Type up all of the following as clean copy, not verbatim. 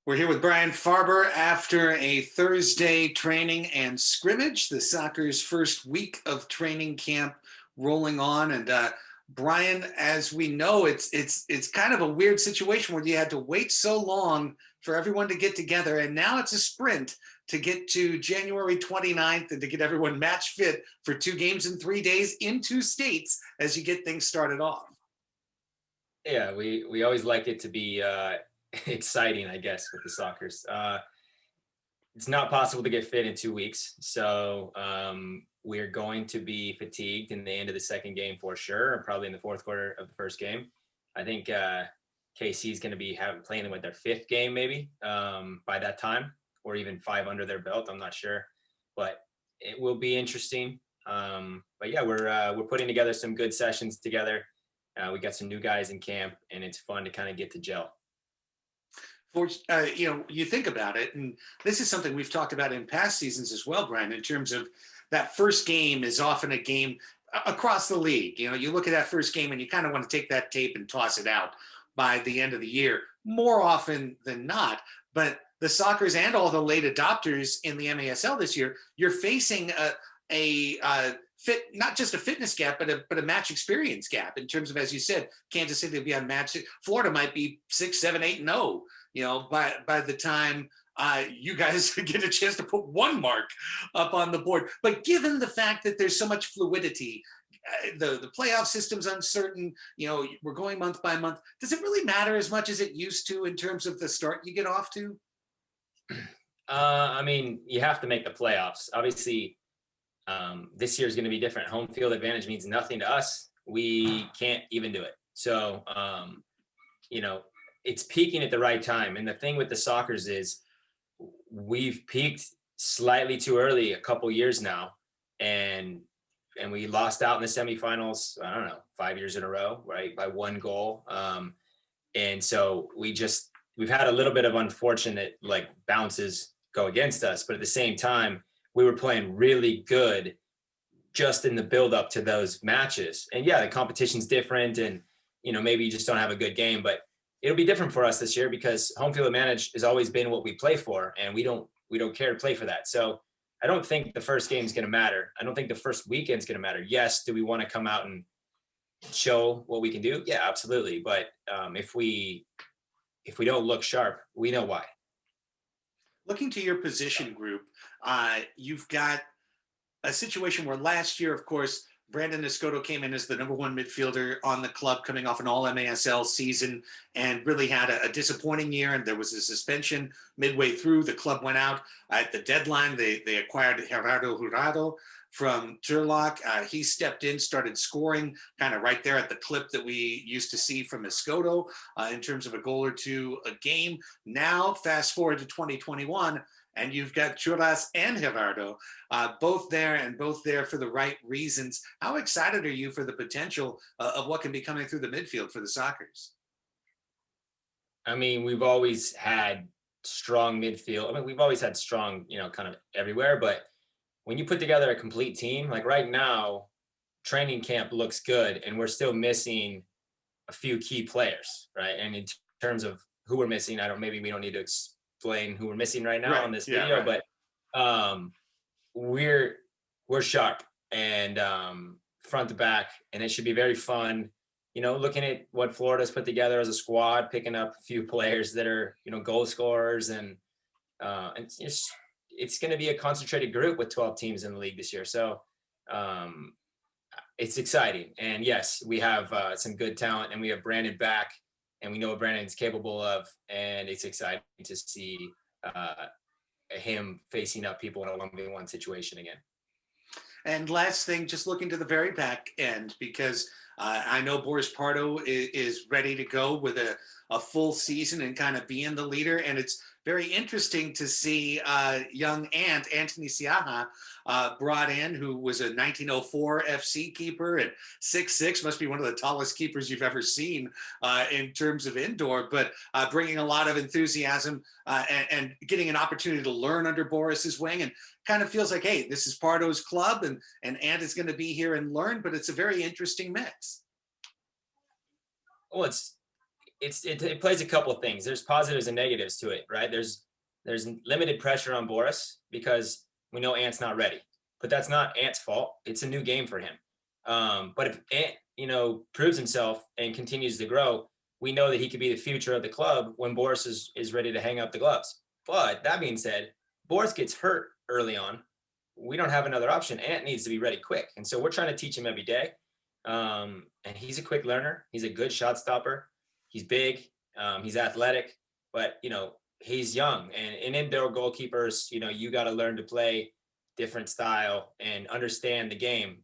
We're here with Brian Farber after a Thursday training and scrimmage, the soccer's first week of training camp rolling on. And Brian, as we know, it's kind of a weird situation where you had to wait so long for everyone to get together, and now it's a sprint to get to January 29th and to get everyone match fit for 2 games in 3 days in 2 states as you get things started off. Yeah, we always like it to be exciting, I guess, with the soccer's. It's not possible to get fit in 2 weeks, so we're going to be fatigued in the end of the second game for sure, and probably in the fourth quarter of the first game. I think KC is going to be playing with their 5th game maybe by that time, or even 5 under their belt. I'm not sure, but it will be interesting. But yeah, we're putting together some good sessions together. We got some new guys in camp, and it's fun to kind of get to gel. You think about it, and this is something we've talked about in past seasons as well, Brian, in terms of that first game is often a game across the league. You look at that first game and you kind of want to take that tape and toss it out by the end of the year, more often than not. But the Sockers and all the late adopters in the MASL this year, you're facing not just a fitness gap, but a match experience gap in terms of, as you said, Kansas City will be on match. Florida might be 6, 7, 8-0. By the time you guys get a chance to put 1 mark up on the board. But given the fact that there's so much fluidity, the playoff system's uncertain, we're going month by month. Does it really matter as much as it used to in terms of the start you get off to? I mean, you have to make the playoffs. Obviously, this year is going to be different. Home field advantage means nothing to us. We can't even do it. So, it's peaking at the right time. And the thing with the Sockers is we've peaked slightly too early a couple years now. And we lost out in the semifinals, I don't know, 5 years in a row, right? By 1 goal. And so we've had a little bit of unfortunate bounces go against us, but at the same time, we were playing really good just in the build up to those matches. And yeah, the competition's different, and maybe you just don't have a good game, but it'll be different for us this year because home field advantage has always been what we play for, and we don't care to play for that. So I don't think the first game is going to matter. I don't think the first weekend's going to matter. Yes, do we want to come out and show what we can do? Yeah, absolutely. But if we don't look sharp, we know why. Looking to your position group, you've got a situation where last year, of course, Brandon Escoto came in as the #1 midfielder on the club, coming off an all-MASL season, and really had a disappointing year. And there was a suspension midway through. The club went out at the deadline. They acquired Gerardo Jurado from Turlock. He stepped in, started scoring kind of right there at the clip that we used to see from Escoto in terms of a goal or 2 a game. Now, fast forward to 2021, and you've got Churras and Gerardo, both there for the right reasons. How excited are you for the potential of what can be coming through the midfield for the Sockers? I mean, we've always had strong midfield. I mean, we've always had strong, kind of everywhere. But when you put together a complete team, like right now, training camp looks good, and we're still missing a few key players, right? And in terms of who we're missing, maybe we don't need to explain who we're missing right now on this video, right. But we're sharp and front to back, and it should be very fun. Looking at what Florida's put together as a squad, picking up a few players that are goal scorers, and it's going to be a concentrated group with 12 teams in the league this year. So it's exciting, and yes, we have some good talent, and we have Brandon back. And we know what Brandon's capable of, and it's exciting to see him facing up people in a 1v1 situation again. And last thing, just looking to the very back end, because I know Boris Pardo is ready to go with a full season and kind of being the leader. And it's very interesting to see young Anthony Siaha brought in, who was a 1904 FC keeper and 6'6", must be one of the tallest keepers you've ever seen in terms of indoor, but bringing a lot of enthusiasm and getting an opportunity to learn under Boris's wing, and kind of feels like, hey, this is Pardo's club, and Ant is going to be here and learn, but it's a very interesting mix. Well, it plays a couple of things. There's positives and negatives to it, right? There's limited pressure on Boris because we know Ant's not ready, but that's not Ant's fault. It's a new game for him. But if Ant, proves himself and continues to grow, we know that he could be the future of the club when Boris is ready to hang up the gloves. But that being said, Boris gets hurt early on. We don't have another option. Ant needs to be ready quick, and so we're trying to teach him every day. And he's a quick learner. He's a good shot stopper. He's big. He's athletic, but he's young. And in indoor goalkeepers, you got to learn to play different style and understand the game.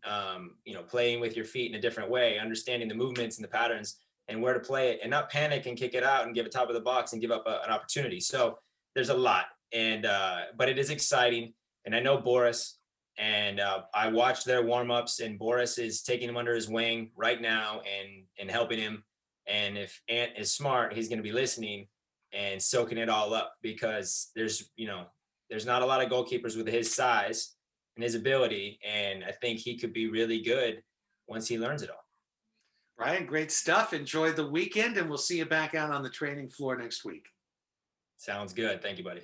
Playing with your feet in a different way, understanding the movements and the patterns and where to play it, and not panic and kick it out and give it top of the box and give up an opportunity. So there's a lot, and but it is exciting. And I know Boris, and I watched their warm-ups, and Boris is taking him under his wing right now and helping him. And if Ant is smart, he's going to be listening and soaking it all up, because there's not a lot of goalkeepers with his size and his ability, and I think he could be really good once he learns it all. Brian, great stuff. Enjoy the weekend, and we'll see you back out on the training floor next week. Sounds good. Thank you, buddy.